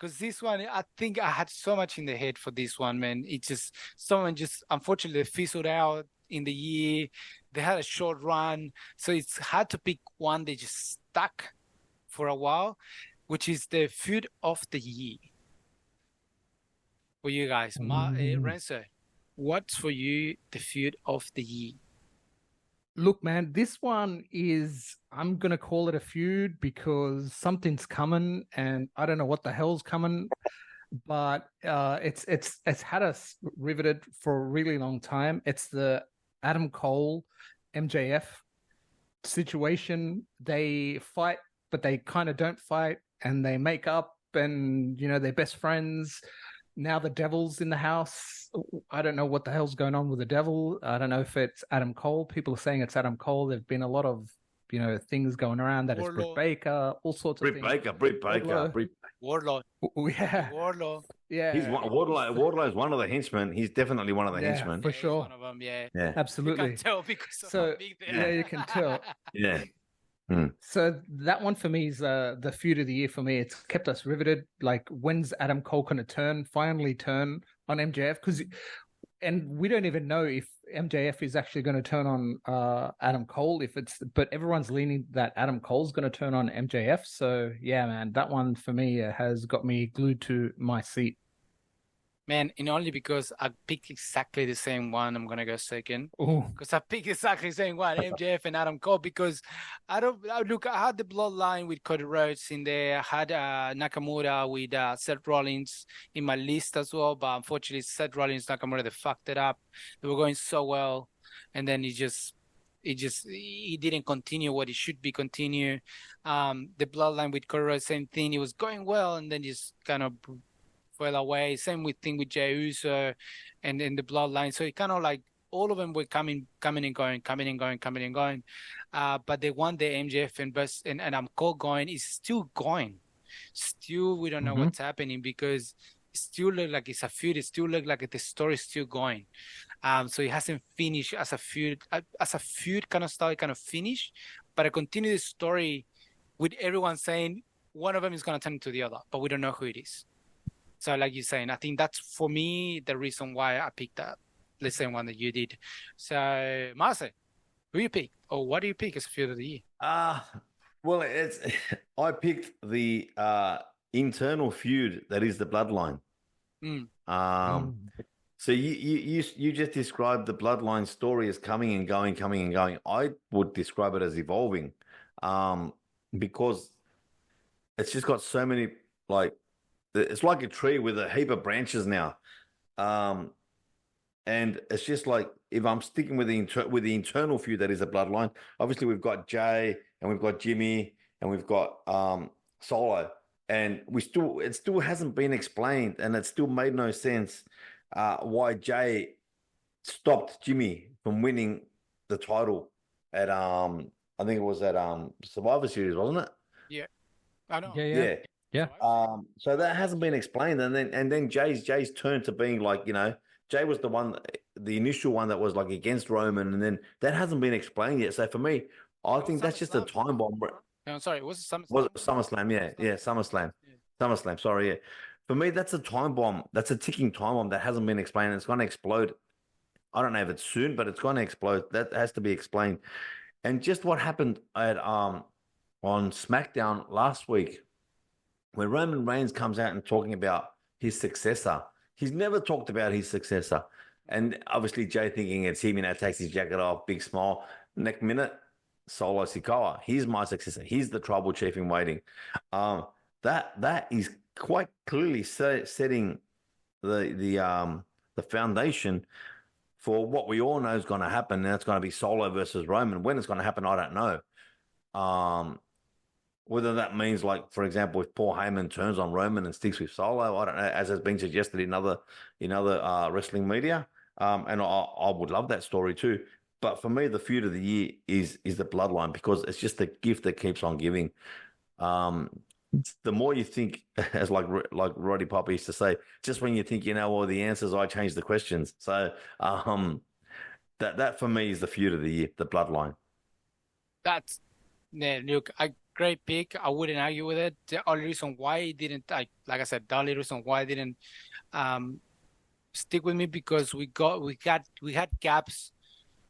Because this one, I think I had so much in the head for this one, man. It just, someone just, unfortunately, fizzled out in the year. They had a short run. So it's hard to pick one they just stuck for a while, which is the food of the year. For you guys, Renzo, what's for you the food of the year? Look, man, this one is, I'm going to call it a feud because something's coming and I don't know what the hell's coming, but it's had us riveted for a really long time. It's the Adam Cole MJF situation. They fight, but they kind of don't fight, and they make up, and they're best friends. Now the devil's in the house. I don't know what the hell's going on with the devil. I don't know if it's Adam Cole. People are saying it's Adam Cole. There've been a lot of things going around that it's Britt Baker, all sorts of things. Britt Baker. Wardlow. Yeah. Wardlow. Yeah. He's Wardlow is one of the henchmen. He's definitely one of the henchmen. For sure. One of them, yeah. Absolutely. You can tell because of how big they are. Yeah, you can tell. Yeah. So that one for me is the feud of the year for me. It's kept us riveted. Like, when's Adam Cole going to finally turn on MJF? And we don't even know if MJF is actually going to turn on Adam Cole. But everyone's leaning that Adam Cole's going to turn on MJF. So yeah, man, that one for me has got me glued to my seat. Man, and only because I picked exactly the same one, I'm gonna go second. Oh, because I picked exactly the same one, MJF and Adam Cole. Because I had the bloodline with Cody Rhodes in there. I had Nakamura with Seth Rollins in my list as well. But unfortunately, Seth Rollins, Nakamura, they fucked it up. They were going so well, and then he didn't continue what it should be continue. The bloodline with Cody Rhodes, same thing. It was going well, and then just kind of fell away. Same thing with Jey Uso and the bloodline. So it kind of like all of them were coming and going. But the one the MJF and Adam Cole going is still going. Still, we don't know what's happening because it still look like it's a feud. It still look like the story is still going. So it hasn't finished as a feud kind of style. It kind of finished, but I continue the story with everyone saying one of them is going to turn into the other, but we don't know who it is. So like you're saying, I think that's, for me, the reason why I picked that the same one that you did. So, Marce, who you pick? Or what do you pick as feud of the year? Well, I picked the internal feud that is the bloodline. So you just described the bloodline story as coming and going. I would describe it as evolving, because it's just got so many, like, it's like a tree with a heap of branches now. And it's just like, if I'm sticking with the internal feud that is a bloodline, obviously we've got Jay and we've got Jimmy and we've got Solo, and it still hasn't been explained, and it still made no sense why Jay stopped Jimmy from winning the title at I think it was at Survivor Series, wasn't it? Yeah. I know. Yeah. So that hasn't been explained, and then Jay's turn to being like, Jay was the initial one that was like against Roman, and then that hasn't been explained yet. So for me, I think that's just a time bomb. No, sorry, was it SummerSlam? Was it SummerSlam? Yeah, SummerSlam. Yeah. SummerSlam. Sorry, yeah. For me, that's a time bomb. That's a ticking time bomb that hasn't been explained. It's going to explode. I don't know if it's soon, but it's going to explode. That has to be explained. And just what happened at on SmackDown last week, when Roman Reigns comes out and talking about his successor. He's never talked about his successor. And obviously Jay thinking it's him, takes his jacket off, big smile. Next minute, Solo Sikoa, he's my successor. He's the tribal chief in waiting. That is quite clearly setting the foundation for what we all know is going to happen. Now it's going to be Solo versus Roman. When it's going to happen, I don't know. Whether that means, like, for example, if Paul Heyman turns on Roman and sticks with Solo, I don't know, as has been suggested in other wrestling media. And I would love that story too. But for me, the feud of the year is the bloodline, because it's just the gift that keeps on giving. The more you think, as like Roddy Piper used to say, just when you think you know all the answers, I change the questions. So that for me is the feud of the year, the bloodline. Yeah, look, a great pick. I wouldn't argue with it. The only reason why it didn't, like I said, the only reason why it didn't stick with me because we had gaps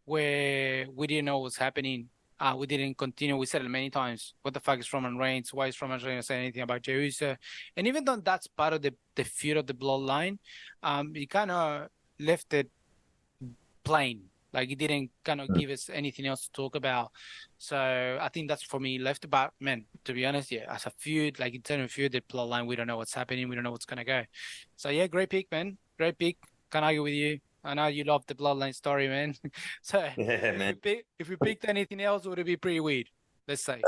where we didn't know what's happening. We didn't continue. We said it many times. What the fuck is Roman Reigns? Why is Roman Reigns saying anything about Jey Uso? And even though that's part of the feud of the bloodline, it kind of left it plain. Like it didn't kind of give us anything else to talk about. So I think that's for me left about, man, to be honest, yeah, as a feud, like in terms of feud, the plotline, we don't know what's happening. We don't know what's going to go. So yeah, great pick, man. Great pick. Can't argue with you. I know you love the bloodline story, man. So Yeah, man. if we picked anything else, it would be pretty weird, let's say.